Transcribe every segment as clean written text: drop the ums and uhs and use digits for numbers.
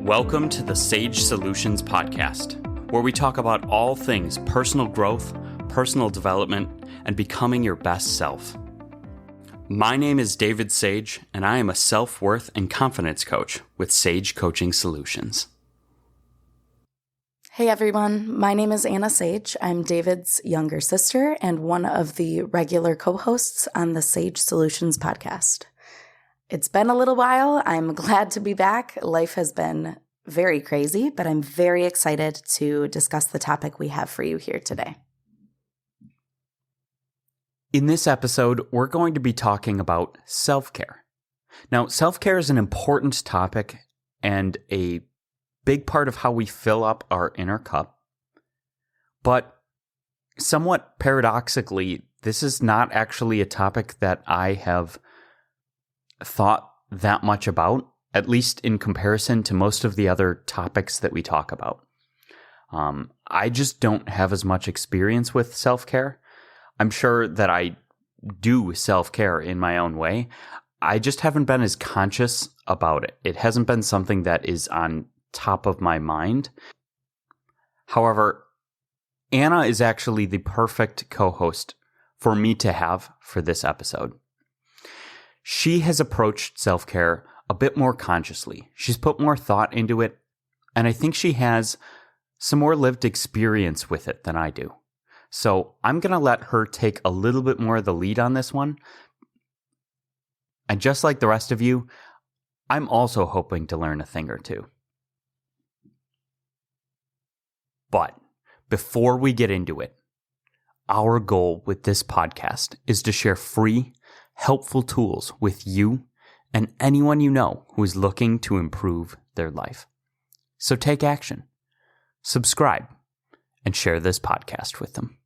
Welcome to the Sage Solutions Podcast, where we talk about all things personal growth, personal development, and becoming your best self. My name is David Sage, and I am a self-worth and confidence coach with Sage Coaching Solutions. Hey everyone, my name is Anna Sage. I'm David's younger sister and one of the regular co-hosts on the Sage Solutions Podcast. It's been a little while. I'm glad to be back. Life has been very crazy, but I'm very excited to discuss the topic we have for you here today. In this episode, we're going to be talking about self-care. Now, self-care is an important topic and a big part of how we fill up our inner cup. But somewhat paradoxically, this is not actually a topic that I have thought that much about, at least in comparison to most of the other topics that we talk about. I just don't have as much experience with self-care. I'm sure that I do self-care in my own way. I just haven't been as conscious about it. It hasn't been something that is on top of my mind. However, Anna is actually the perfect co-host for me to have for this episode. She has approached self-care a bit more consciously. She's put more thought into it, and I think she has some more lived experience with it than I do. So I'm going to let her take a little bit more of the lead on this one. And just like the rest of you, I'm also hoping to learn a thing or two. But before we get into it, our goal with this podcast is to share free, helpful tools with you and anyone you know who is looking to improve their life. So take action, subscribe, and share this podcast with them.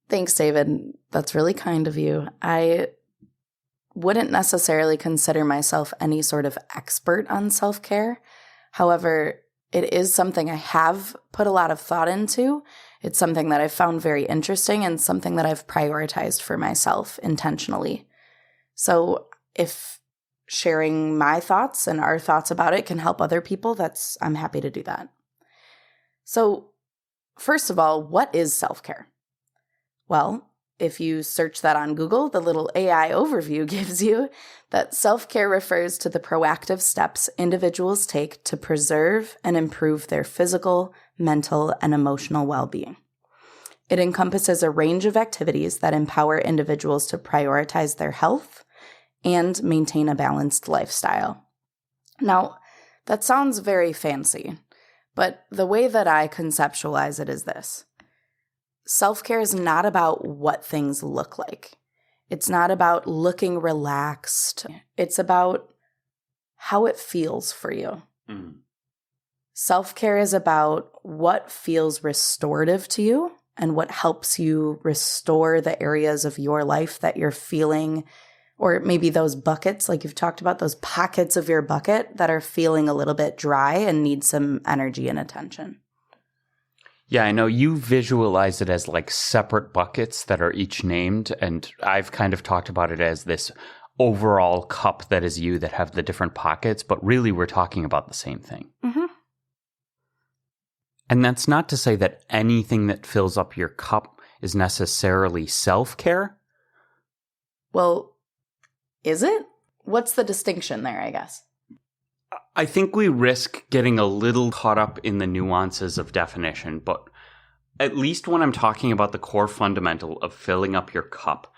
Thanks, David. That's really kind of you. I wouldn't necessarily consider myself any sort of expert on self-care. However, it is something I have put a lot of thought into. It's something that I've found very interesting and something that I've prioritized for myself intentionally. So if sharing my thoughts and our thoughts about it can help other people, I'm happy to do that. So first of all, what is self-care? Well, if you search that on Google, the little AI overview gives you that self-care refers to the proactive steps individuals take to preserve and improve their physical, mental, and emotional well-being. It encompasses a range of activities that empower individuals to prioritize their health and maintain a balanced lifestyle. Now, that sounds very fancy, but the way that I conceptualize it is this. Self-care is not about what things look like. It's not about looking relaxed. It's about how it feels for you. Self-care is about what feels restorative to you and what helps you restore the areas of your life that you're feeling, or maybe those buckets, like you've talked about, those pockets of your bucket that are feeling a little bit dry and need some energy and attention. Yeah, I know you visualize it as like separate buckets that are each named, and I've kind of talked about it as this overall cup that is you that have the different pockets, but really we're talking about the same thing. Mm-hmm. And that's not to say that anything that fills up your cup is necessarily self-care. Well, is it? What's the distinction there, I guess? I think we risk getting a little caught up in the nuances of definition, but at least when I'm talking about the core fundamental of filling up your cup,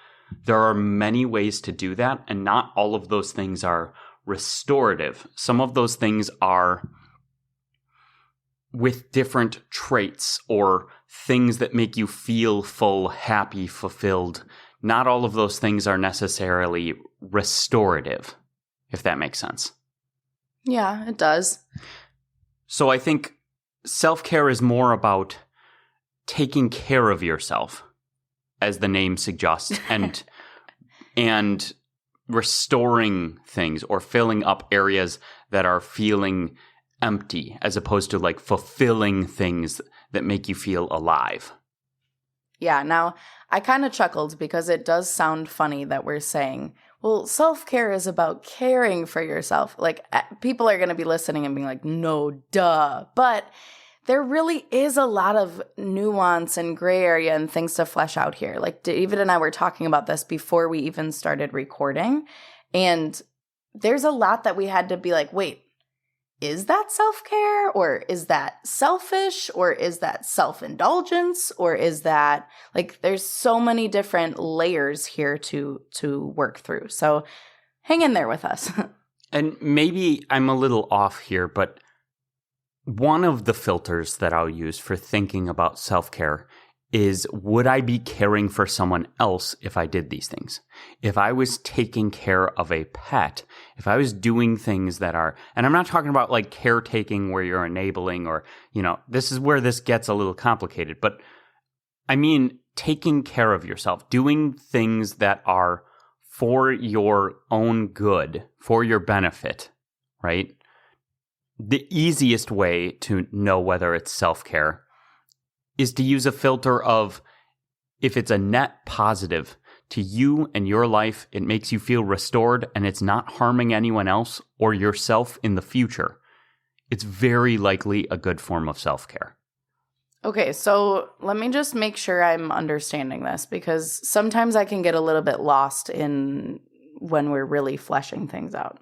there are many ways to do that, and not all of those things are restorative. Some of those things are with different traits or things that make you feel full, happy, fulfilled. Not all of those things are necessarily restorative, if that makes sense. Yeah, it does. So I think self-care is more about taking care of yourself, as the name suggests, and restoring things or filling up areas that are feeling empty, as opposed to like fulfilling things that make you feel alive. Yeah, now I kind of chuckled because it does sound funny that we're saying, well, self-care is about caring for yourself. Like, people are going to be listening and being like, no, duh. But there really is a lot of nuance and gray area and things to flesh out here. Like, David and I were talking about this before we even started recording. And there's a lot that we had to be like, wait, is that self-care, or is that selfish, or is that self-indulgence, or is that, like, there's so many different layers here to work through. So hang in there with us. And maybe I'm a little off here, but one of the filters that I'll use for thinking about self-care is, would I be caring for someone else if I did these things? If I was taking care of a pet, if I was doing things that are, and I'm not talking about like caretaking where you're enabling or, this is where this gets a little complicated, but I mean, taking care of yourself, doing things that are for your own good, for your benefit, right? The easiest way to know whether it's self-care is to use a filter of, if it's a net positive to you and your life, it makes you feel restored and it's not harming anyone else or yourself in the future, it's very likely a good form of self-care. Okay, so let me just make sure I'm understanding this, because sometimes I can get a little bit lost in when we're really fleshing things out.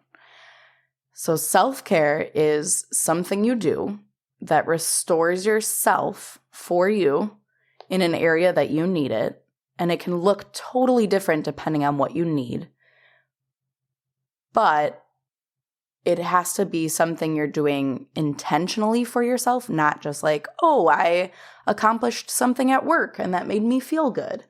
So self-care is something you do that restores yourself for you in an area that you need it. And it can look totally different depending on what you need. But it has to be something you're doing intentionally for yourself, not just like, oh, I accomplished something at work and that made me feel good.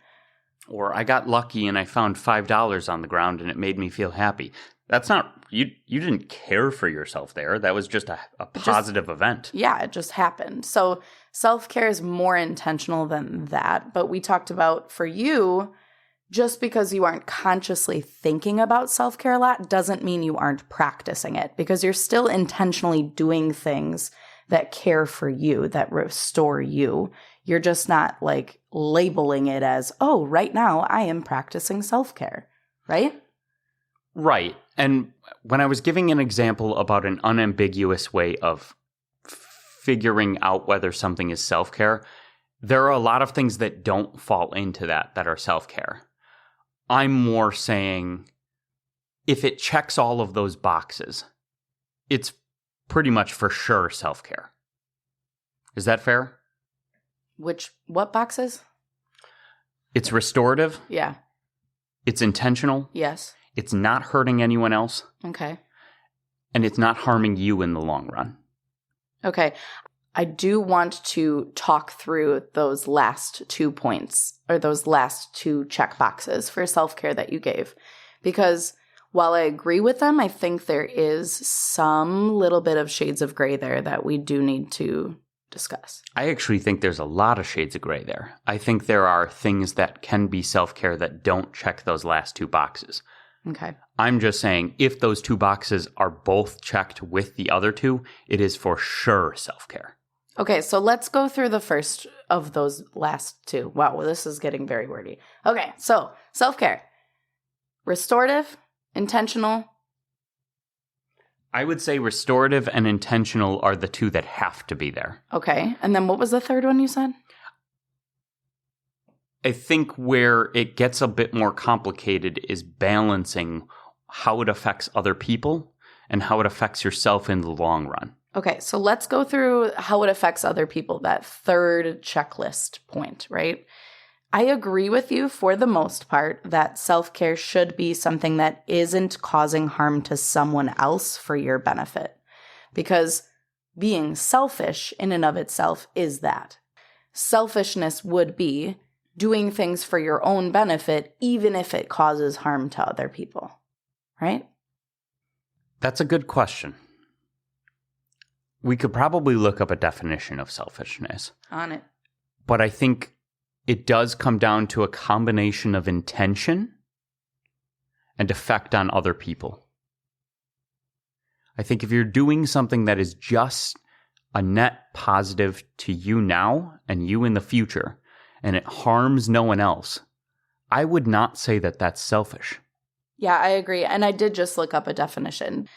Or I got lucky and I found $5 on the ground and it made me feel happy. That's not, you didn't care for yourself there. That was just a positive event. Yeah, it just happened. So self-care is more intentional than that. But we talked about, for you, just because you aren't consciously thinking about self-care a lot doesn't mean you aren't practicing it, because you're still intentionally doing things that care for you, that restore you. You're just not like labeling it as, oh, right now I am practicing self-care, right? Right. And when I was giving an example about an unambiguous way of figuring out whether something is self-care, there are a lot of things that don't fall into that are self-care. I'm more saying, if it checks all of those boxes, it's pretty much for sure self-care. Is that fair? What boxes? It's restorative. Yeah. It's intentional. Yes. It's not hurting anyone else. Okay. And it's not harming you in the long run. Okay. I do want to talk through those last 2 points, or those last 2 check boxes for self-care that you gave. Because while I agree with them, I think there is some little bit of shades of gray there that we do need to discuss. I actually think there's a lot of shades of gray there. I think there are things that can be self-care that don't check those last 2 boxes. Okay. I'm just saying, if those 2 boxes are both checked with the other 2, it is for sure self-care. Okay, so let's go through the first of those last 2. Wow, well, this is getting very wordy. Okay, so self-care. Restorative, intentional. I would say restorative and intentional are the 2 that have to be there. Okay, and then what was the third one you said? I think where it gets a bit more complicated is balancing how it affects other people and how it affects yourself in the long run. Okay, so let's go through how it affects other people, that third checklist point, right? I agree with you for the most part that self-care should be something that isn't causing harm to someone else for your benefit, because being selfish in and of itself is that. Selfishness would be doing things for your own benefit, even if it causes harm to other people, right? That's a good question. We could probably look up a definition of selfishness. On it. But I think it does come down to a combination of intention and effect on other people. I think if you're doing something that is just a net positive to you now and you in the future, and it harms no one else, I would not say that that's selfish. Yeah, I agree. And I did just look up a definition.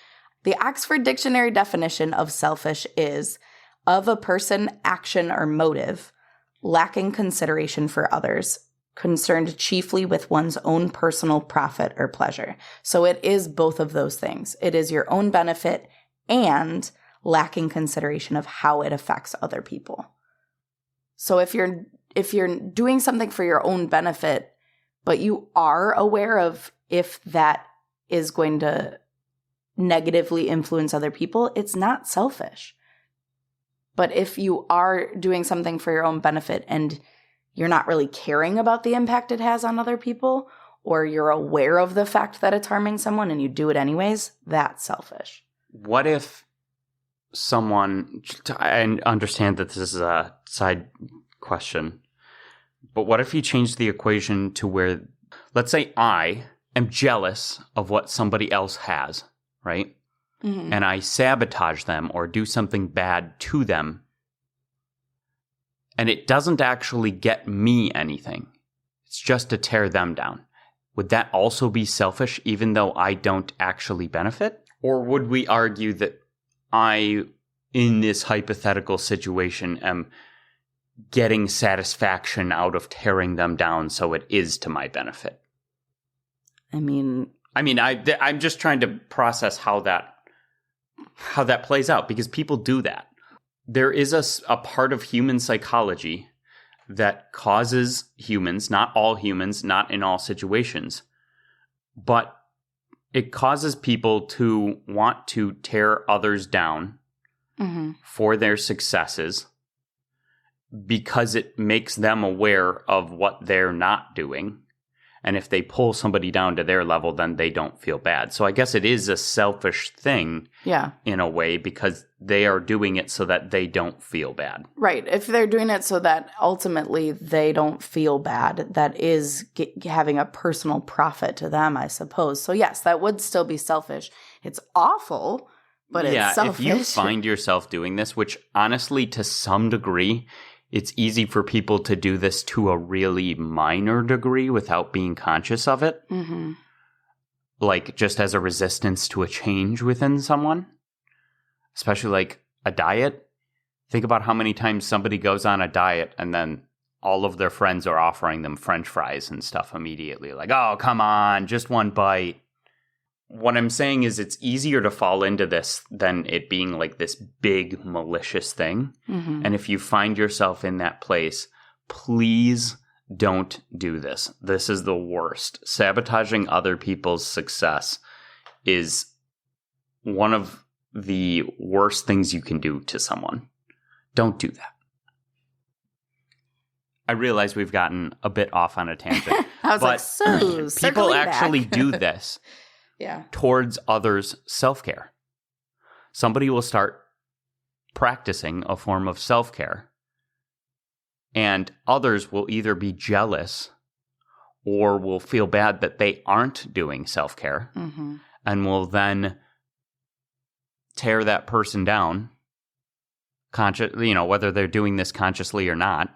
The Oxford Dictionary definition of selfish is of a person, action, or motive lacking consideration for others, concerned chiefly with one's own personal profit or pleasure. So it is both of those things. It is your own benefit and lacking consideration of how it affects other people. So if you're doing something for your own benefit, but you are aware of if that is going to negatively influence other people, it's not selfish. But if you are doing something for your own benefit and you're not really caring about the impact it has on other people, or you're aware of the fact that it's harming someone and you do it anyways, that's selfish. What if someone, I understand that this is a side question, but what if you change the equation to where, let's say I am jealous of what somebody else has, right? Mm-hmm. And I sabotage them or do something bad to them, and it doesn't actually get me anything. It's just to tear them down. Would that also be selfish even though I don't actually benefit? Or would we argue that I, in this hypothetical situation, am getting satisfaction out of tearing them down, so it is to my benefit? I'm just trying to process how that plays out, because people do that. There is a part of human psychology that causes humans, not all humans, not in all situations, but it causes people to want to tear others down for their successes because it makes them aware of what they're not doing. And if they pull somebody down to their level, then they don't feel bad. So I guess it is a selfish thing in a way, because they are doing it so that they don't feel bad. Right. If they're doing it so that ultimately they don't feel bad, that is having a personal profit to them, I suppose. So yes, that would still be selfish. It's awful, but it's selfish. If you find yourself doing this, which honestly to some degree, it's easy for people to do this to a really minor degree without being conscious of it. Mm-hmm. Like just as a resistance to a change within someone. Especially like a diet. Think about how many times somebody goes on a diet and then all of their friends are offering them French fries and stuff immediately. Like, oh, come on, just one bite. What I'm saying is it's easier to fall into this than it being like this big malicious thing. Mm-hmm. And if you find yourself in that place, please don't do this. This is the worst. Sabotaging other people's success is one of the worst things you can do to someone. Don't do that. I realize we've gotten a bit off on a tangent. I was like, so people actually do this. Yeah. Towards others' self-care. Somebody will start practicing a form of self-care, and others will either be jealous or will feel bad that they aren't doing self-care, and will then tear that person down, whether they're doing this consciously or not,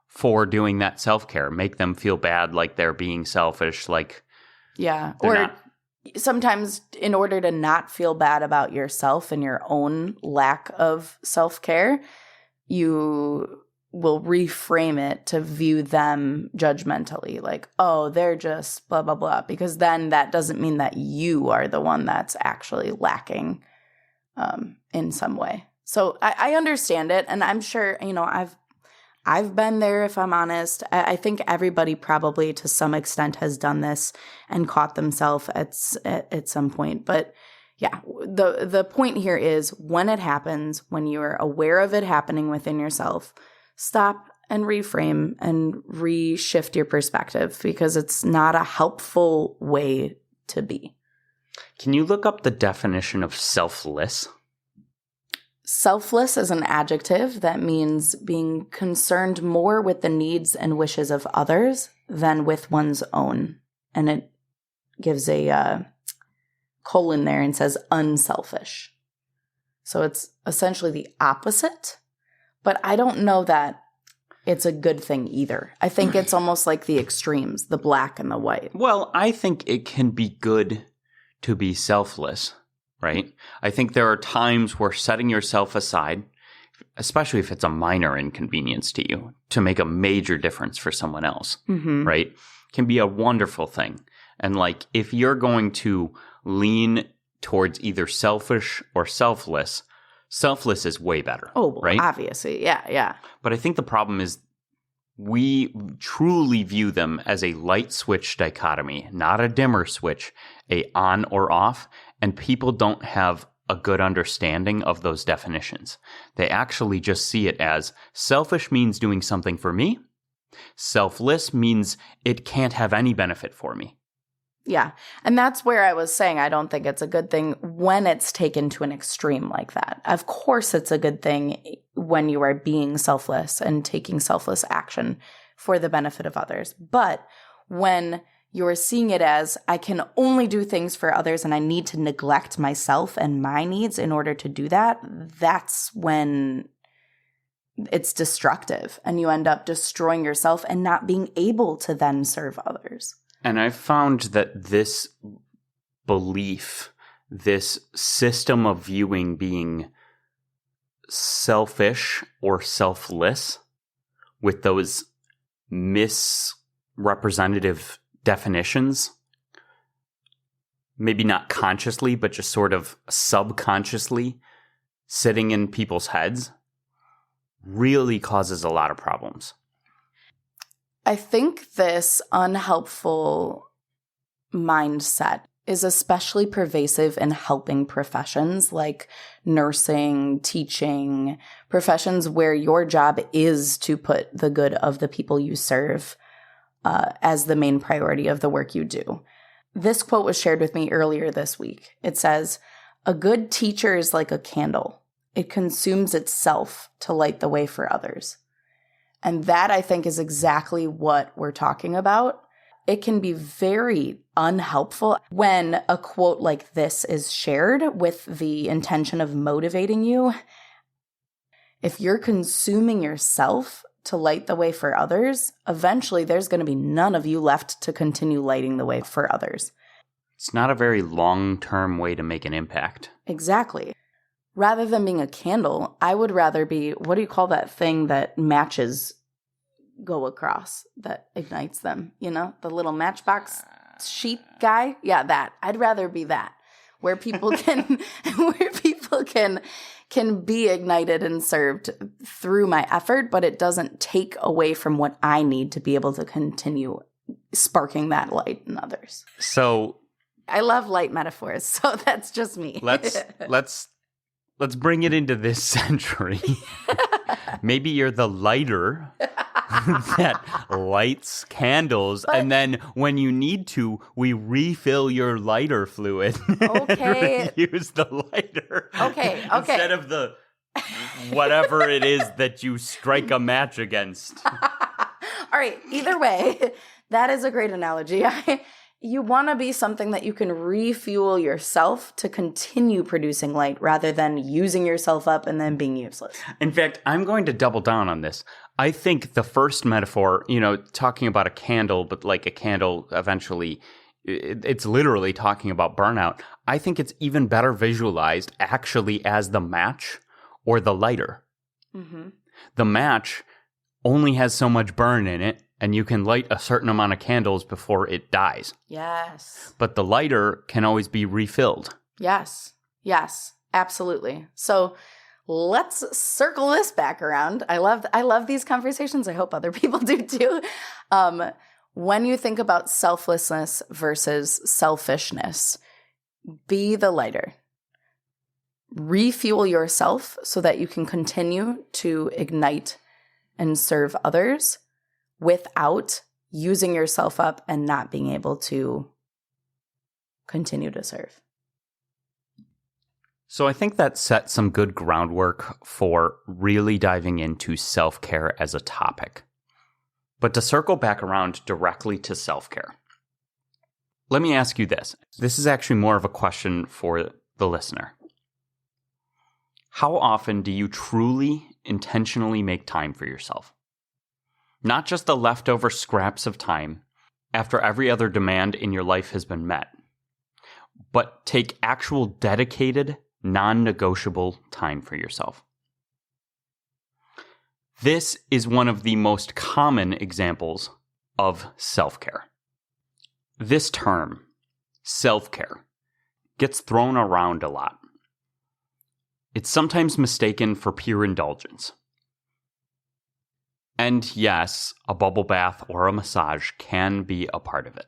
for doing that self-care. Make them feel bad, like they're being selfish, like sometimes in order to not feel bad about yourself and your own lack of self-care, you will reframe it to view them judgmentally, like, oh, they're just blah, blah, blah, because then that doesn't mean that you are the one that's actually lacking in some way. So I understand it, and I'm sure, I've been there, if I'm honest. I think everybody probably to some extent has done this and caught themselves at some point. But yeah, the point here is when it happens, when you're aware of it happening within yourself, stop and reframe and reshift your perspective, because it's not a helpful way to be. Can you look up the definition of selfless? Selfless is an adjective that means being concerned more with the needs and wishes of others than with one's own. And it gives a colon there and says unselfish. So it's essentially the opposite. But I don't know that it's a good thing either. I think it's almost like the extremes, the black and the white. Well, I think it can be good to be selfless, right? I think there are times where setting yourself aside, especially if it's a minor inconvenience to you, to make a major difference for someone else, right? Can be a wonderful thing. And like, if you're going to lean towards either selfish or selfless is way better. Oh, well, right? Obviously. Yeah. But I think the problem is we truly view them as a light switch dichotomy, not a dimmer switch, a on or off. And people don't have a good understanding of those definitions. They actually just see it as selfish means doing something for me. Selfless means it can't have any benefit for me. Yeah. And that's where I was saying I don't think it's a good thing when it's taken to an extreme like that. Of course, it's a good thing when you are being selfless and taking selfless action for the benefit of others. But when you're seeing it as I can only do things for others and I need to neglect myself and my needs in order to do that, that's when it's destructive and you end up destroying yourself and not being able to then serve others. And I found that this belief, this system of viewing being selfish or selfless with those misrepresentative definitions, maybe not consciously, but just sort of subconsciously sitting in people's heads, really causes a lot of problems. I think this unhelpful mindset is especially pervasive in helping professions like nursing, teaching, professions where your job is to put the good of the people you serve as the main priority of the work you do. This quote was shared with me earlier this week. It says, "A good teacher is like a candle. It consumes itself to light the way for others." And that, I think, is exactly what we're talking about. It can be very unhelpful when a quote like this is shared with the intention of motivating you. If you're consuming yourself to light the way for others, eventually there's going to be none of you left to continue lighting the way for others. It's not a very long-term way to make an impact. Exactly. Rather than being a candle, I would rather be, what do you call that thing that matches go across that ignites them? You know, the little matchbox sheet guy? Yeah, that. I'd rather be that, where people can be ignited and served through my effort, but it doesn't take away from what I need to be able to continue sparking that light in others. So I love light metaphors, so that's just me. Let's bring it into this century. Maybe you're the lighter that lights candles, and then when you need to, we refill your lighter fluid. Okay. Use the lighter. Okay. Instead of the whatever it is that you strike a match against. All right. Either way, that is a great analogy. You want to be something that you can refuel yourself to continue producing light rather than using yourself up and then being useless. In fact, I'm going to double down on this. I think the first metaphor, talking about a candle, but like a candle eventually, it's literally talking about burnout. I think it's even better visualized actually as the match or the lighter. Mm-hmm. The match only has so much burn in it, and you can light a certain amount of candles before it dies. Yes. But the lighter can always be refilled. Yes, absolutely. So let's circle this back around. I love these conversations. I hope other people do too. When you think about selflessness versus selfishness, be the lighter. Refuel yourself so that you can continue to ignite and serve others without using yourself up and not being able to continue to serve. So I think that sets some good groundwork for really diving into self-care as a topic. But to circle back around directly to self-care, let me ask you this. This is actually more of a question for the listener. How often do you truly, intentionally make time for yourself? Not just the leftover scraps of time after every other demand in your life has been met, but take actual dedicated, non-negotiable time for yourself. This is one of the most common examples of self-care. This term, self-care, gets thrown around a lot. It's sometimes mistaken for pure indulgence. And yes, a bubble bath or a massage can be a part of it.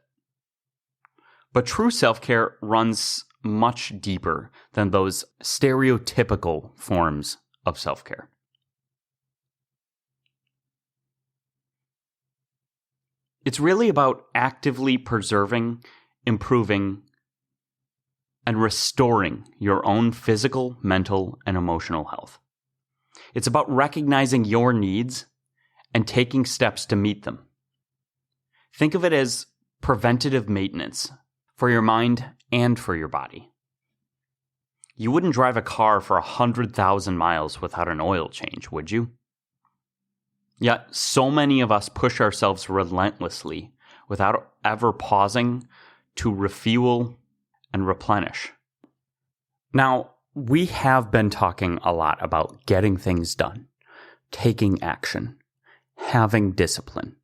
But true self-care runs much deeper than those stereotypical forms of self-care. It's really about actively preserving, improving, and restoring your own physical, mental, and emotional health. It's about recognizing your needs and taking steps to meet them. Think of it as preventative maintenance for your mind and for your body. You wouldn't drive a car for 100,000 miles without an oil change, would you? Yet, so many of us push ourselves relentlessly without ever pausing to refuel and replenish. Now, we have been talking a lot about getting things done, taking action, having discipline,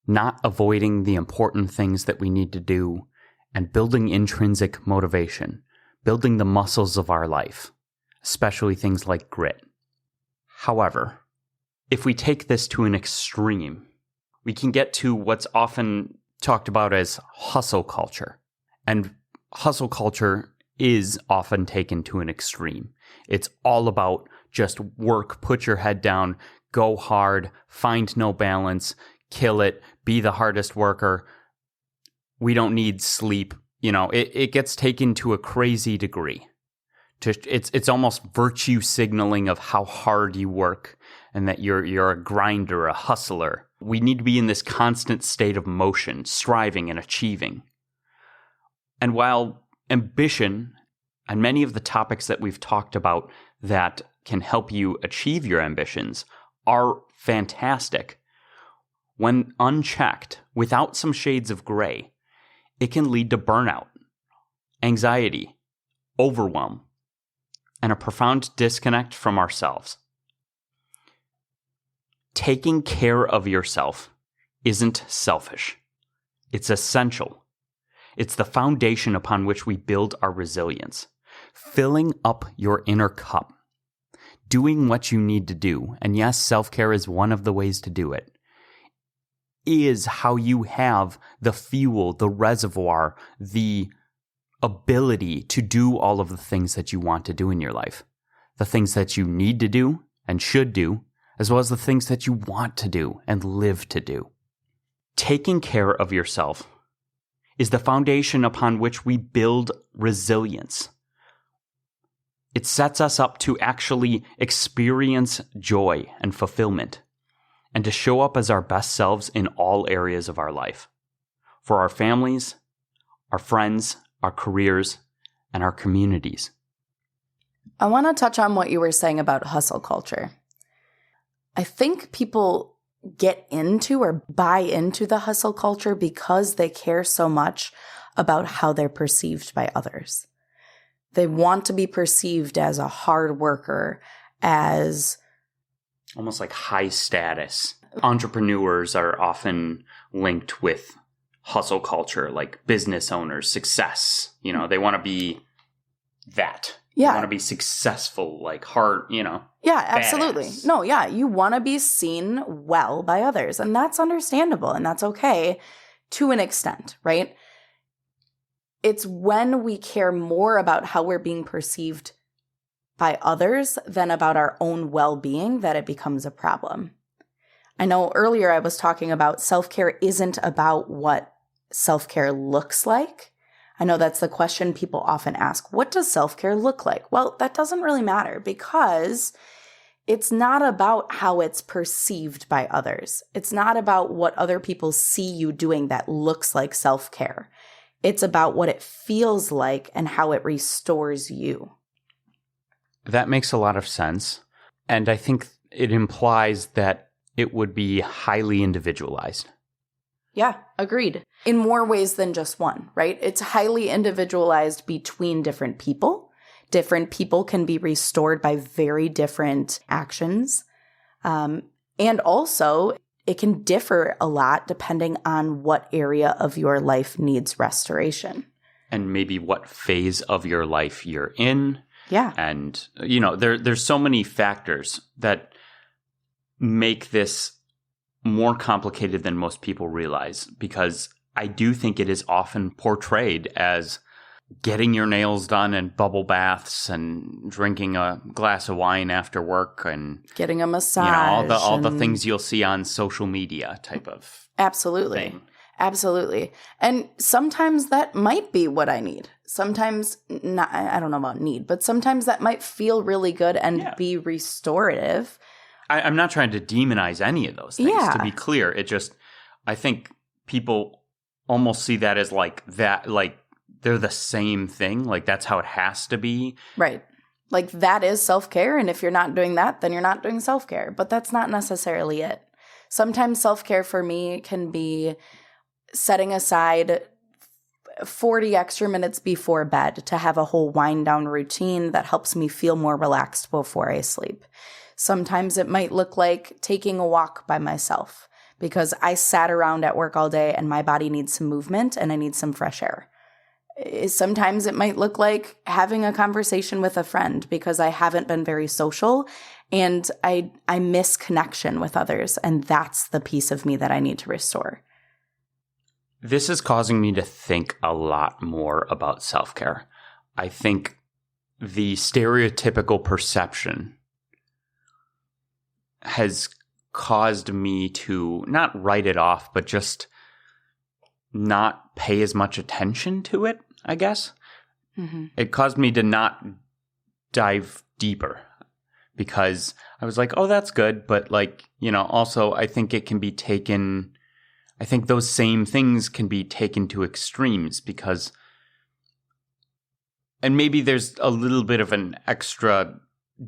not avoiding the important things that we need to do, and building intrinsic motivation, building the muscles of our life, especially things like grit. However, if we take this to an extreme, we can get to what's often talked about as hustle culture. And hustle culture is often taken to an extreme. It's all about just work, put your head down, go hard, find no balance, kill it, be the hardest worker. We don't need sleep. It gets taken to a crazy degree. It's almost virtue signaling of how hard you work and that you're a grinder, a hustler. We need to be in this constant state of motion, striving and achieving. And while ambition and many of the topics that we've talked about that can help you achieve your ambitions are fantastic, when unchecked, without some shades of gray, it can lead to burnout, anxiety, overwhelm, and a profound disconnect from ourselves. Taking care of yourself isn't selfish. It's essential. It's the foundation upon which we build our resilience. Filling up your inner cup, doing what you need to do, and yes, self-care is one of the ways to do it, is how you have the fuel, the reservoir, the ability to do all of the things that you want to do in your life. The things that you need to do and should do, as well as the things that you want to do and live to do. Taking care of yourself is the foundation upon which we build resilience. It sets us up to actually experience joy and fulfillment, and to show up as our best selves in all areas of our life, for our families, our friends, our careers, and our communities. I want to touch on what you were saying about hustle culture. I think people get into or buy into the hustle culture because they care so much about how they're perceived by others. They want to be perceived as a hard worker, as almost like high status. Entrepreneurs are often linked with hustle culture, like business owners, success. They want to be that. Yeah. They want to be successful, like hard, Yeah, absolutely. badass. No, yeah. You want to be seen well by others, and that's understandable, and that's okay to an extent, right? It's when we care more about how we're being perceived by others than about our own well-being that it becomes a problem. I know earlier I was talking about self-care isn't about what self-care looks like. I know that's the question people often ask. What does self-care look like? Well, that doesn't really matter because it's not about how it's perceived by others. It's not about what other people see you doing that looks like self-care. It's about what it feels like and how it restores you. That makes a lot of sense. And I think it implies that it would be highly individualized. Yeah, agreed. In more ways than just one, right? It's highly individualized between different people. Different people can be restored by very different actions. And also, it can differ a lot depending on what area of your life needs restoration. And maybe what phase of your life you're in. Yeah. And, there's so many factors that make this more complicated than most people realize, because I do think it is often portrayed as getting your nails done and bubble baths and drinking a glass of wine after work and getting a massage. All the things you'll see on social media type of Absolutely. thing. Absolutely. And sometimes that might be what I need. Sometimes not, I don't know about need, but sometimes that might feel really good and be restorative. I'm not trying to demonize any of those things, to be clear. It just, I think people almost see that as like that, like they're the same thing. Like that's how it has to be. Right. Like that is self-care. And if you're not doing that, then you're not doing self-care. But that's not necessarily it. Sometimes self-care for me can be setting aside 40 extra minutes before bed to have a whole wind down routine that helps me feel more relaxed before I sleep. Sometimes it might look like taking a walk by myself because I sat around at work all day and my body needs some movement and I need some fresh air. Sometimes it might look like having a conversation with a friend because I haven't been very social and I miss connection with others, and that's the piece of me that I need to restore. This is causing me to think a lot more about self-care. I think the stereotypical perception has caused me to not write it off, but just not pay as much attention to it, I guess. Mm-hmm. It caused me to not dive deeper because I was like, oh, that's good. But also I think it can be taken, I think those same things can be taken to extremes because, and maybe there's a little bit of an extra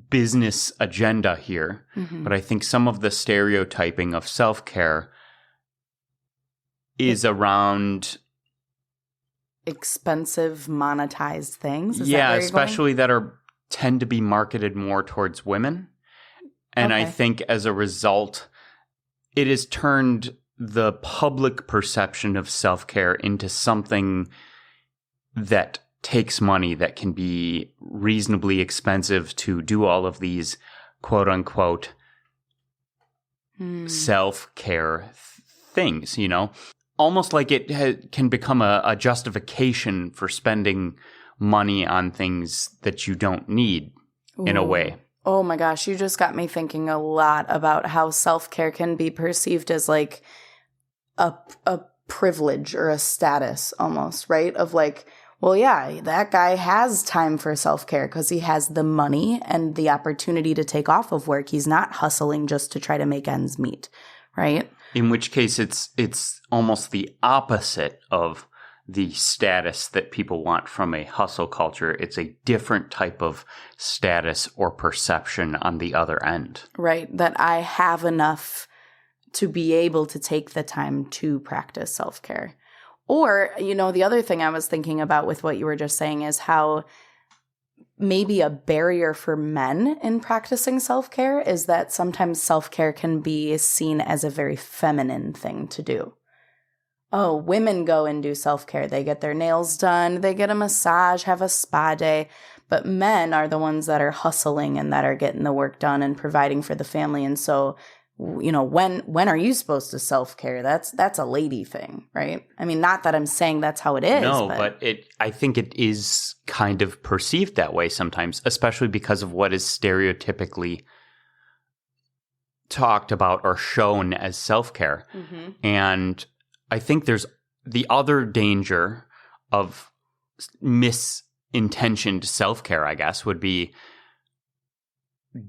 business agenda here, but I think some of the stereotyping of self-care is around expensive monetized things. Especially that tend to be marketed more towards women. And I think as a result, it has turned the public perception of self-care into something that takes money, that can be reasonably expensive to do all of these quote unquote self-care things, almost like it can become a justification for spending money on things that you don't need in a way. Oh my gosh, you just got me thinking a lot about how self-care can be perceived as like a privilege or a status almost, right? Of like, well, yeah, that guy has time for self-care because he has the money and the opportunity to take off of work. He's not hustling just to try to make ends meet, right? In which case it's almost the opposite of the status that people want from a hustle culture. It's a different type of status or perception on the other end. Right, that I have enough to be able to take the time to practice self-care. Or, the other thing I was thinking about with what you were just saying is how maybe a barrier for men in practicing self-care is that sometimes self-care can be seen as a very feminine thing to do. Oh, women go and do self-care. They get their nails done, they get a massage, have a spa day. But men are the ones that are hustling and that are getting the work done and providing for the family. And so, when are you supposed to self-care? That's a lady thing, right? I mean, not that I'm saying that's how it is. No, but I think it is kind of perceived that way sometimes, especially because of what is stereotypically talked about or shown as self-care. Mm-hmm. And I think there's the other danger of misintentioned self-care, I guess, would be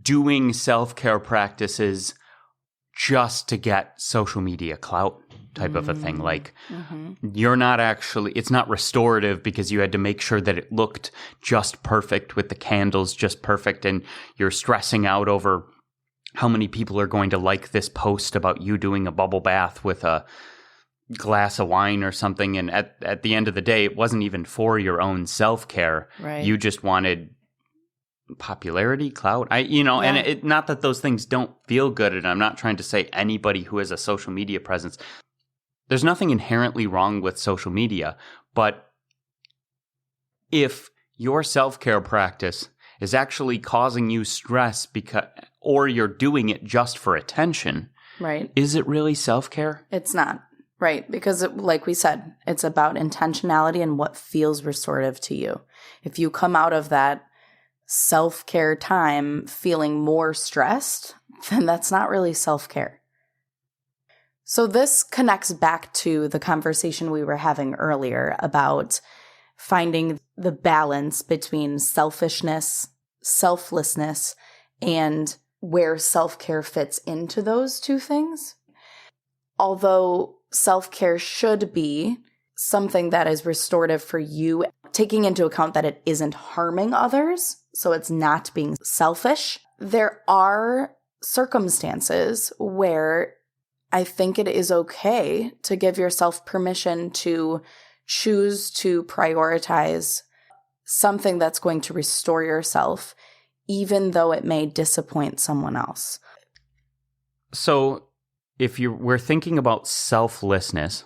doing self-care practices just to get social media clout type of a thing. Like you're not actually, it's not restorative because you had to make sure that it looked just perfect with the candles just perfect and you're stressing out over how many people are going to like this post about you doing a bubble bath with a glass of wine or something. And at the end of the day, it wasn't even for your own self-care. Right. You just wanted popularity, clout. And it, not that those things don't feel good. And I'm not trying to say anybody who has a social media presence, there's nothing inherently wrong with social media. But if your self-care practice is actually causing you stress or you're doing it just for attention, right? Is it really self-care? It's not. Right, because like we said, it's about intentionality and what feels restorative to you. If you come out of that self-care time feeling more stressed, then that's not really self-care. So this connects back to the conversation we were having earlier about finding the balance between selfishness, selflessness, and where self-care fits into those two things. Although self-care should be something that is restorative for you, taking into account that it isn't harming others, so it's not being selfish. There are circumstances where I think it is okay to give yourself permission to choose to prioritize something that's going to restore yourself, even though it may disappoint someone else. So if we're thinking about selflessness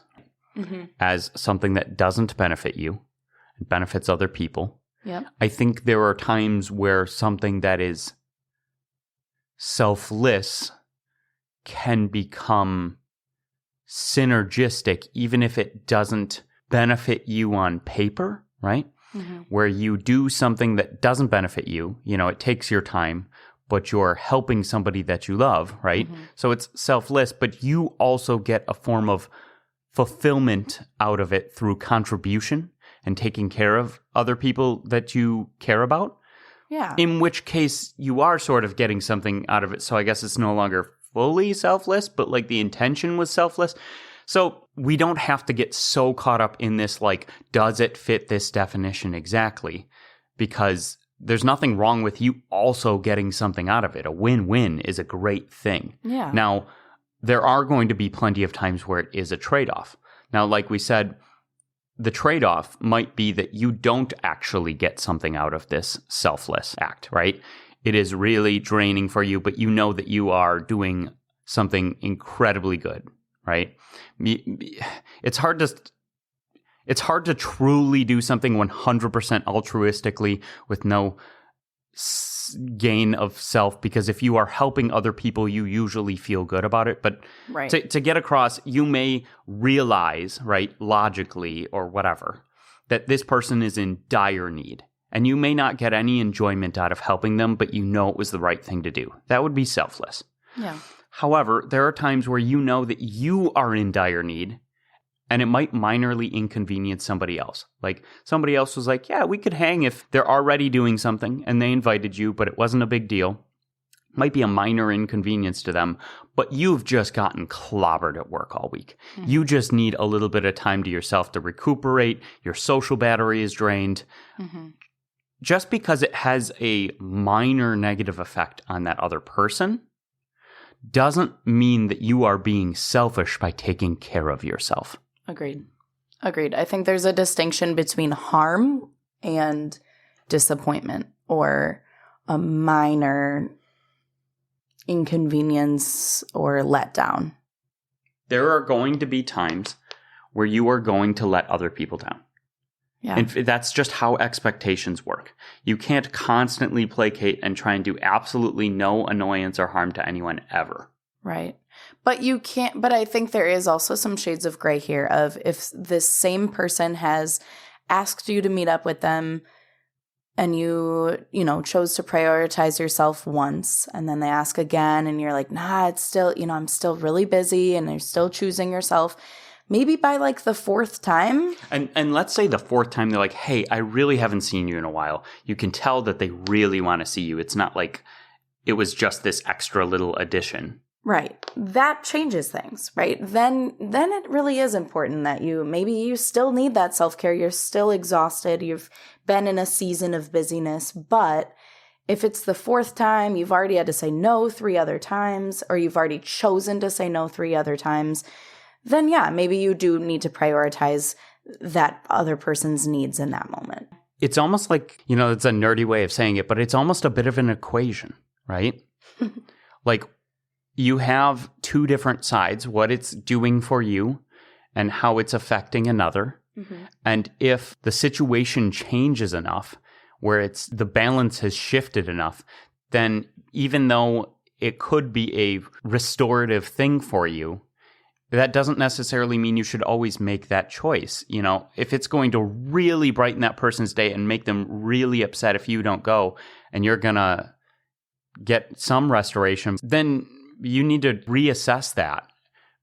as something that doesn't benefit you, it benefits other people, I think there are times where something that is selfless can become synergistic, even if it doesn't benefit you on paper, right? Where you do something that doesn't benefit you, it takes your time, but you're helping somebody that you love, right? So it's selfless, but you also get a form of fulfillment out of it through contribution and taking care of other people that you care about. Yeah. In which case you are sort of getting something out of it. So I guess it's no longer fully selfless, but like the intention was selfless. So we don't have to get so caught up in this, like, does it fit this definition exactly? Because there's nothing wrong with you also getting something out of it. A win-win is a great thing. Yeah. Now, there are going to be plenty of times where it is a trade-off. Now, like we said, the trade-off might be that you don't actually get something out of this selfless act, right? It is really draining for you, but you know that you are doing something incredibly good, right? It's hard to truly do something 100% altruistically with no gain of self, because if you are helping other people, you usually feel good about it. But right. to get across, you may realize, right, logically or whatever, that this person is in dire need. And you may not get any enjoyment out of helping them, but you know it was the right thing to do. That would be selfless. Yeah. However, there are times where you know that you are in dire need, and it might minorly inconvenience somebody else. Like somebody else was like, yeah, we could hang if they're already doing something and they invited you, but it wasn't a big deal. Might be a minor inconvenience to them, but you've just gotten clobbered at work all week. You just need a little bit of time to yourself to recuperate. Your social battery is drained. Just because it has a minor negative effect on that other person doesn't mean that you are being selfish by taking care of yourself. Agreed. I think there's a distinction between harm and disappointment, or a minor inconvenience or letdown. There are going to be times where you are going to let other people down. Yeah. And that's just how expectations work. You can't constantly placate and try and do absolutely no annoyance or harm to anyone ever. Right. But you can't, but I think there is also some shades of gray here of if this same person has asked you to meet up with them and you chose to prioritize yourself once, and then they ask again and you're like, nah, it's still, I'm still really busy, and you're still choosing yourself. Maybe by like the fourth time. And let's say the fourth time they're like, hey, I really haven't seen you in a while. You can tell that they really want to see you. It's not like it was just this extra little addition. Right. That changes things, right? Then it really is important that maybe you still need that self-care. You're still exhausted. You've been in a season of busyness, but If it's the fourth time, you've already had to say no 3 other times, or you've already chosen to say no 3 other times, then yeah, maybe you do need to prioritize that other person's needs in that moment. It's almost like, it's a nerdy way of saying it, but it's almost a bit of an equation, right? Like you have 2 different sides, what it's doing for you and how it's affecting another. Mm-hmm. And if the situation changes enough, where the balance has shifted enough, then even though it could be a restorative thing for you, that doesn't necessarily mean you should always make that choice. If it's going to really brighten that person's day and make them really upset if you don't go and you're going to get some restoration, then you need to reassess that,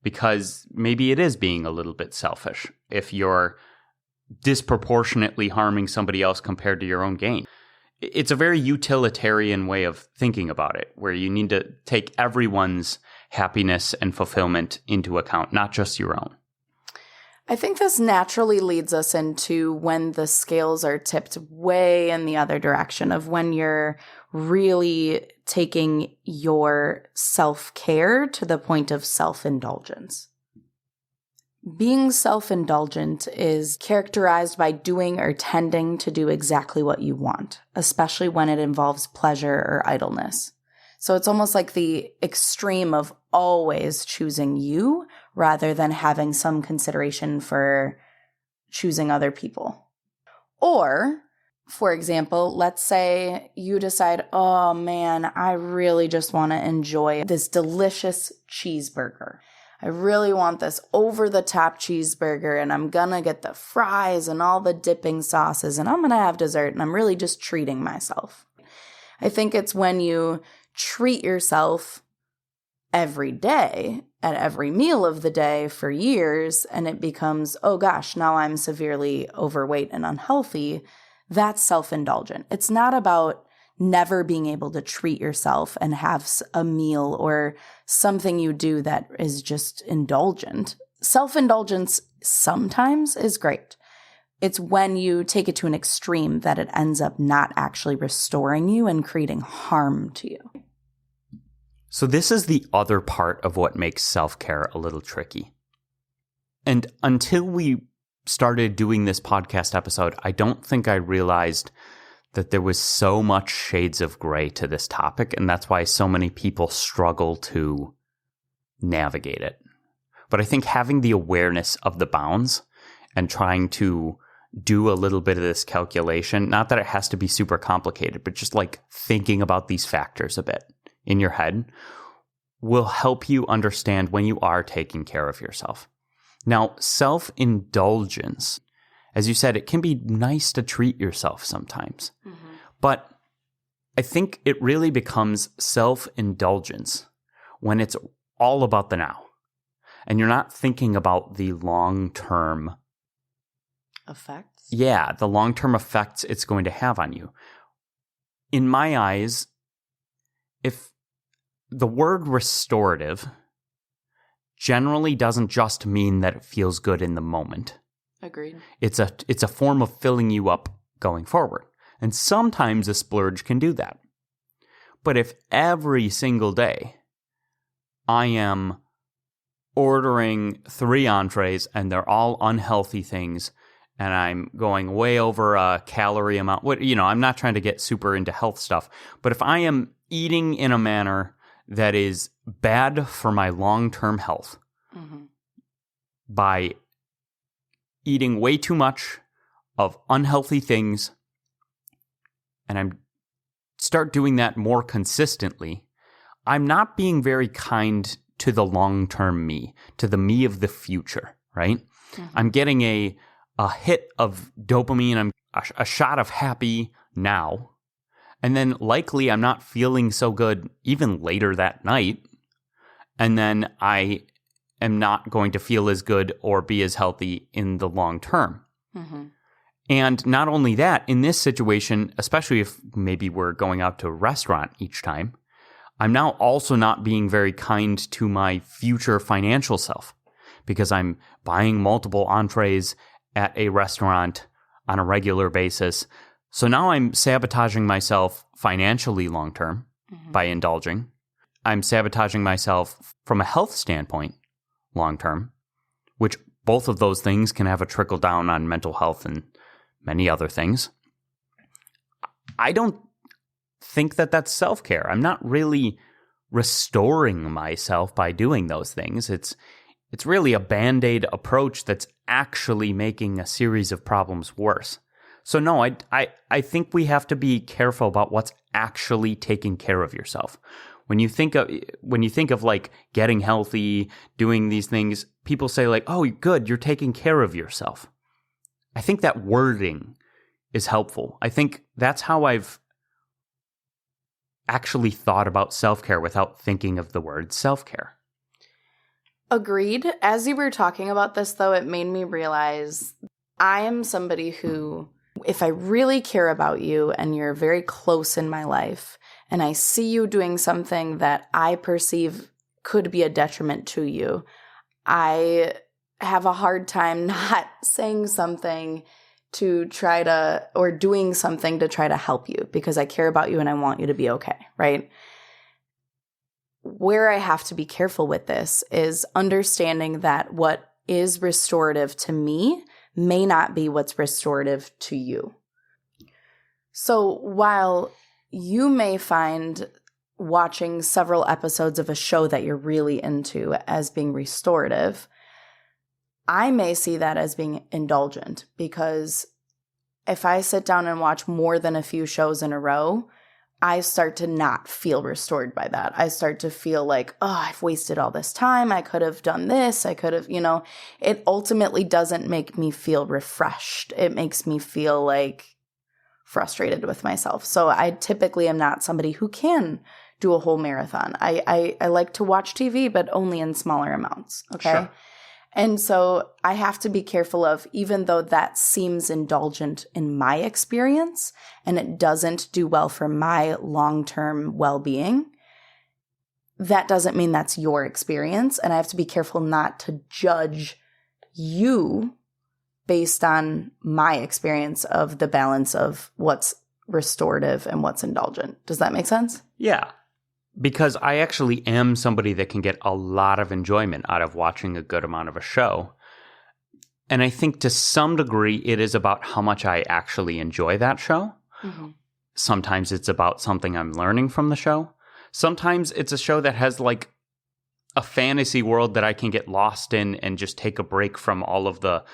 because maybe it is being a little bit selfish if you're disproportionately harming somebody else compared to your own gain. It's a very utilitarian way of thinking about it, where you need to take everyone's happiness and fulfillment into account, not just your own. I think this naturally leads us into when the scales are tipped way in the other direction, of when you're really taking your self-care to the point of self-indulgence. Being self-indulgent is characterized by doing or tending to do exactly what you want, especially when it involves pleasure or idleness. So it's almost like the extreme of always choosing you rather than having some consideration for choosing other people. Or, for example, let's say you decide, oh man, I really just want to enjoy this delicious cheeseburger. I really want this over-the-top cheeseburger, and I'm going to get the fries and all the dipping sauces, and I'm going to have dessert, and I'm really just treating myself. I think it's when you treat yourself every day at every meal of the day for years, and it becomes, oh gosh, now I'm severely overweight and unhealthy, that's self-indulgent. It's not about never being able to treat yourself and have a meal or something you do that is just indulgent. Self-indulgence sometimes is great. It's when you take it to an extreme that it ends up not actually restoring you and creating harm to you. So this is the other part of what makes self-care a little tricky. And until we started doing this podcast episode, I don't think I realized that there was so much shades of gray to this topic, and that's why so many people struggle to navigate it. But I think having the awareness of the bounds and trying to do a little bit of this calculation, not that it has to be super complicated, but just like thinking about these factors a bit in your head, will help you understand when you are taking care of yourself. Now, self-indulgence, as you said, it can be nice to treat yourself sometimes. Mm-hmm. But I think it really becomes self-indulgence when it's all about the now. And you're not thinking about the long-term effects. Yeah, the long-term effects it's going to have on you. In my eyes, if the word restorative generally doesn't just mean that it feels good in the moment. Agreed. It's a form of filling you up going forward. And sometimes a splurge can do that. But if every single day I am ordering 3 entrees and they're all unhealthy things and I'm going way over a calorie amount, I'm not trying to get super into health stuff, but if I am eating in a manner that is bad for my long-term health mm-hmm. by eating way too much of unhealthy things, and I start doing that more consistently, I'm not being very kind to the long-term me, to the me of the future, right? Mm-hmm. I'm getting a hit of dopamine, I'm a shot of happy now, and then likely I'm not feeling so good even later that night, and then I am not going to feel as good or be as healthy in the long term. Mm-hmm. And not only that, in this situation, especially if maybe we're going out to a restaurant each time, I'm now also not being very kind to my future financial self because I'm buying multiple entrees at a restaurant on a regular basis, So now I'm sabotaging myself financially long-term by indulging. I'm sabotaging myself from a health standpoint long-term, which both of those things can have a trickle down on mental health and many other things. I don't think that that's self-care. I'm not really restoring myself by doing those things. It's really a Band-Aid approach that's actually making a series of problems worse. So no, I think we have to be careful about what's actually taking care of yourself. When you think of like getting healthy, doing these things, people say like, "Oh, good, you're taking care of yourself." I think that wording is helpful. I think that's how I've actually thought about self-care without thinking of the word self-care. Agreed. As you were talking about this, though, it made me realize I am somebody who, if I really care about you and you're very close in my life, and I see you doing something that I perceive could be a detriment to you, I have a hard time not saying something to try to, or doing something to try to help you because I care about you and I want you to be okay, right? Where I have to be careful with this is understanding that what is restorative to me may not be what's restorative to you. So while you may find watching several episodes of a show that you're really into as being restorative, I may see that as being indulgent, because if I sit down and watch more than a few shows in a row, I start to not feel restored by that. I start to feel like, oh, I've wasted all this time. I could have done this. I could have, it ultimately doesn't make me feel refreshed. It makes me feel like frustrated with myself. So I typically am not somebody who can do a whole marathon. I like to watch TV, but only in smaller amounts. Okay. Sure. And so I have to be careful of, even though that seems indulgent in my experience and it doesn't do well for my long-term well-being, that doesn't mean that's your experience. And I have to be careful not to judge you based on my experience of the balance of what's restorative and what's indulgent. Does that make sense? Yeah. Because I actually am somebody that can get a lot of enjoyment out of watching a good amount of a show. And I think to some degree, it is about how much I actually enjoy that show. Mm-hmm. Sometimes it's about something I'm learning from the show. Sometimes it's a show that has like a fantasy world that I can get lost in and just take a break from all of the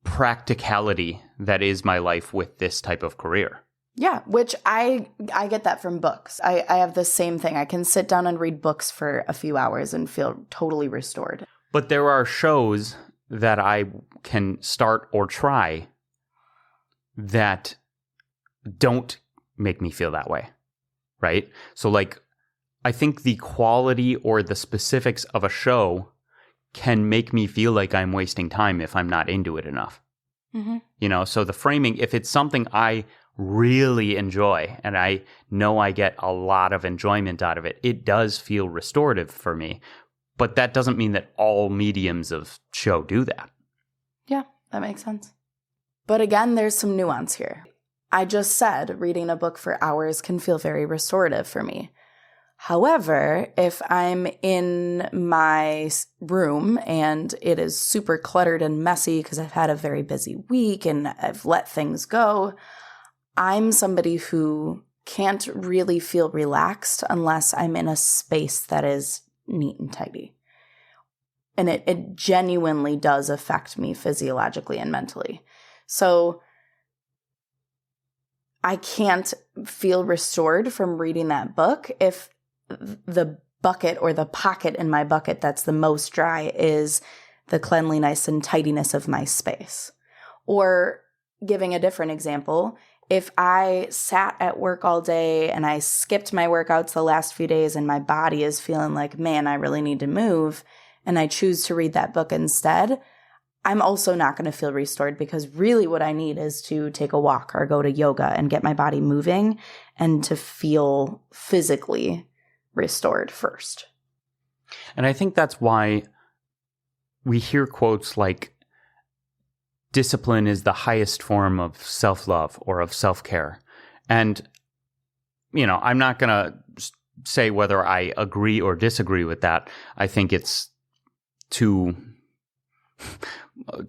practicality that is my life with this type of career. Yeah, which I get that from books. I have the same thing. I can sit down and read books for a few hours and feel totally restored. But there are shows that I can start or try that don't make me feel that way, right? So like, I think the quality or the specifics of a show can make me feel like I'm wasting time if I'm not into it enough. Mm-hmm. So the framing, if it's something I really enjoy and I know I get a lot of enjoyment out of it, it does feel restorative for me. But that doesn't mean that all mediums of show do that. Yeah, that makes sense. But again, there's some nuance here. I just said reading a book for hours can feel very restorative for me. However, if I'm in my room and it is super cluttered and messy because I've had a very busy week and I've let things go, I'm somebody who can't really feel relaxed unless I'm in a space that is neat and tidy. And it genuinely does affect me physiologically and mentally. So I can't feel restored from reading that book if the bucket or the pocket in my bucket that's the most dry is the cleanliness and tidiness of my space. Or giving a different example, if I sat at work all day and I skipped my workouts the last few days and my body is feeling like, man, I really need to move, and I choose to read that book instead, I'm also not going to feel restored, because really what I need is to take a walk or go to yoga and get my body moving and to feel physically restored first. And I think that's why we hear quotes like, discipline is the highest form of self-love or of self-care. And, I'm not going to say whether I agree or disagree with that. I think it's too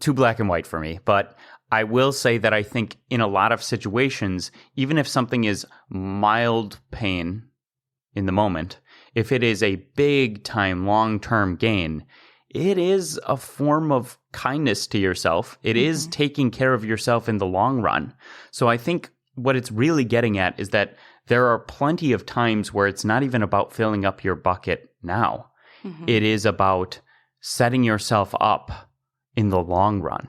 black and white for me. But I will say that I think in a lot of situations, even if something is mild pain in the moment, if it is a big time, long-term gain, it is a form of kindness to yourself. It is taking care of yourself in the long run. So I think what it's really getting at is that there are plenty of times where it's not even about filling up your bucket now. It is about setting yourself up in the long run.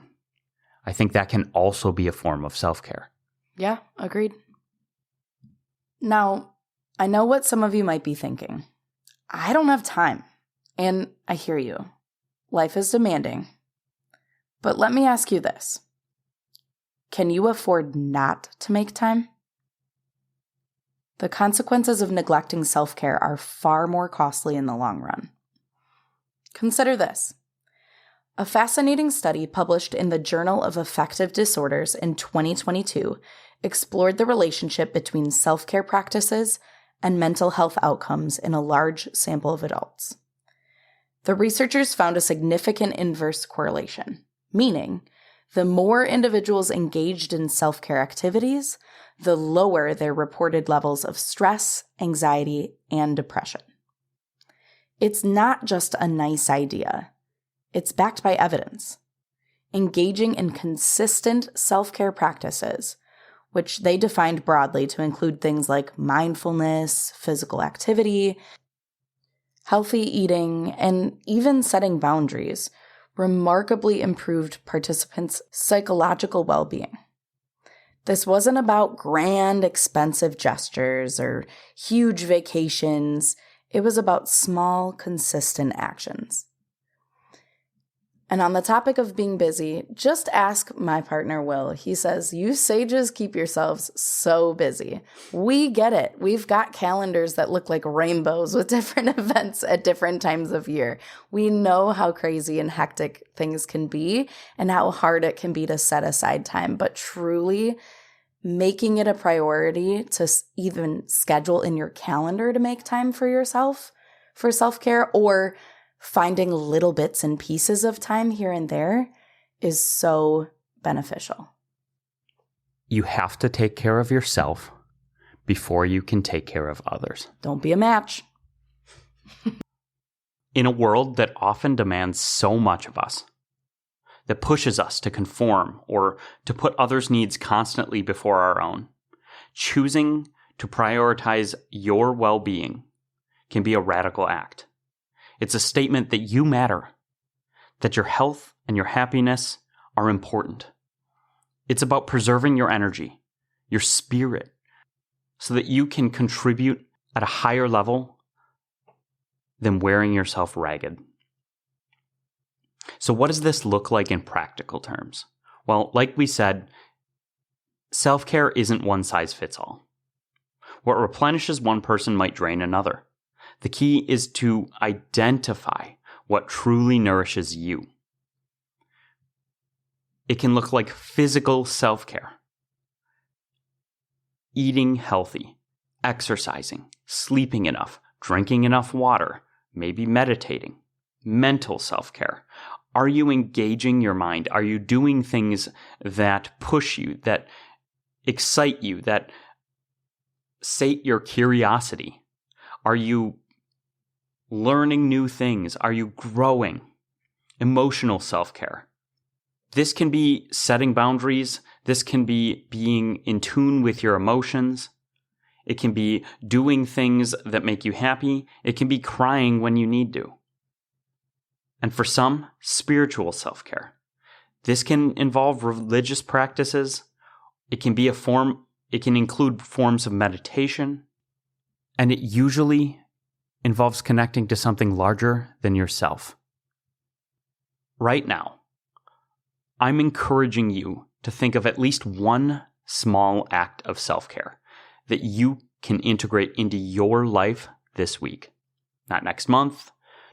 I think that can also be a form of self-care. Yeah, agreed. Now, I know what some of you might be thinking. I don't have time. And I hear you. Life is demanding. But let me ask you this. Can you afford not to make time? The consequences of neglecting self-care are far more costly in the long run. Consider this. A fascinating study published in the Journal of Affective Disorders in 2022 explored the relationship between self-care practices and mental health outcomes in a large sample of adults. The researchers found a significant inverse correlation, meaning the more individuals engaged in self-care activities, the lower their reported levels of stress, anxiety, and depression. It's not just a nice idea. It's backed by evidence. Engaging in consistent self-care practices, which they defined broadly to include things like mindfulness, physical activity, healthy eating, and even setting boundaries, remarkably improved participants' psychological well-being. This wasn't about grand, expensive gestures or huge vacations. It was about small, consistent actions. And on the topic of being busy, just ask my partner, Will. He says, you sages keep yourselves so busy. We get it. We've got calendars that look like rainbows with different events at different times of year. We know how crazy and hectic things can be and how hard it can be to set aside time. But truly, making it a priority to even schedule in your calendar to make time for yourself, for self-care, or finding little bits and pieces of time here and there is so beneficial. You have to take care of yourself before you can take care of others. Don't be a match. In a world that often demands so much of us, that pushes us to conform or to put others' needs constantly before our own, choosing to prioritize your well-being can be a radical act. It's a statement that you matter, that your health and your happiness are important. It's about preserving your energy, your spirit, so that you can contribute at a higher level than wearing yourself ragged. So what does this look like in practical terms? Well, like we said, self-care isn't one size fits all. What replenishes one person might drain another. The key is to identify what truly nourishes you. It can look like physical self-care, eating healthy, exercising, sleeping enough, drinking enough water, maybe meditating. Mental self-care. Are you engaging your mind? Are you doing things that push you, that excite you, that sate your curiosity? Are you learning new things? Are you growing? Emotional self-care. This can be setting boundaries. This can be being in tune with your emotions. It can be doing things that make you happy. It can be crying when you need to. And for some, spiritual self-care. This can involve religious practices. It can include forms of meditation. And it usually involves connecting to something larger than yourself. Right now, I'm encouraging you to think of at least one small act of self-care that you can integrate into your life this week. Not next month,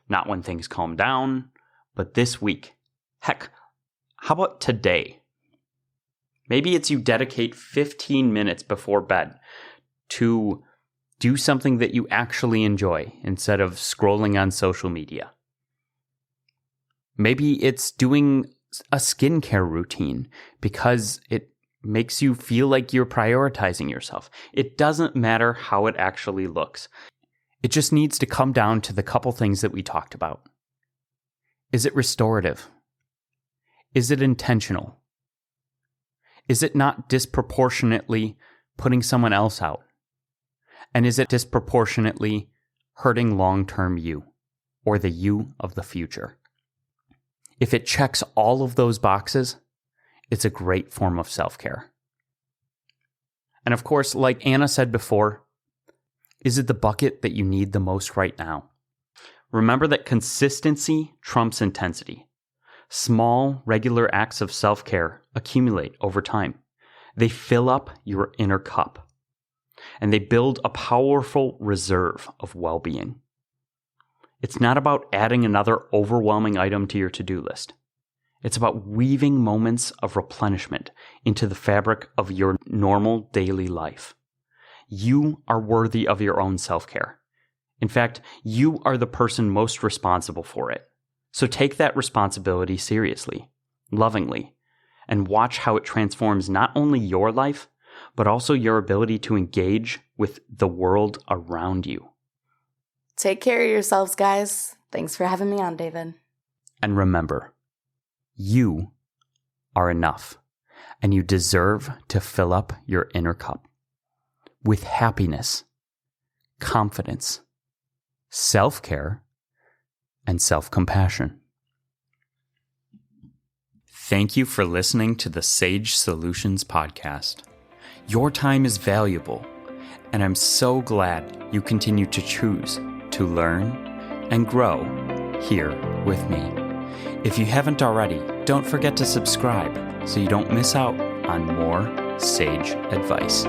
not when things calm down, but this week. Heck, how about today? Maybe it's you dedicate 15 minutes before bed to do something that you actually enjoy instead of scrolling on social media. Maybe it's doing a skincare routine because it makes you feel like you're prioritizing yourself. It doesn't matter how it actually looks. It just needs to come down to the couple things that we talked about. Is it restorative? Is it intentional? Is it not disproportionately putting someone else out? And is it disproportionately hurting long-term you or the you of the future? If it checks all of those boxes, it's a great form of self-care. And of course, like Anna said before, is it the bucket that you need the most right now? Remember that consistency trumps intensity. Small, regular acts of self-care accumulate over time. They fill up your inner cup, and they build a powerful reserve of well-being. It's not about adding another overwhelming item to your to-do list. It's about weaving moments of replenishment into the fabric of your normal daily life. You are worthy of your own self-care. In fact, you are the person most responsible for it. So take that responsibility seriously, lovingly, and watch how it transforms not only your life, but also your ability to engage with the world around you. Take care of yourselves, guys. Thanks for having me on, David. And remember, you are enough, and you deserve to fill up your inner cup with happiness, confidence, self-care, and self-compassion. Thank you for listening to the Sage Solutions podcast. Your time is valuable, and I'm so glad you continue to choose to learn and grow here with me. If you haven't already, don't forget to subscribe so you don't miss out on more sage advice.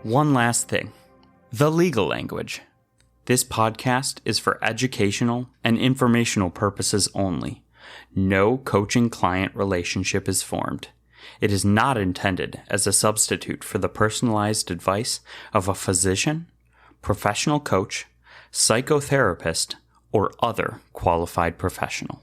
One last thing. The legal language. This podcast is for educational and informational purposes only. No coaching-client relationship is formed. It is not intended as a substitute for the personalized advice of a physician, professional coach, psychotherapist, or other qualified professional.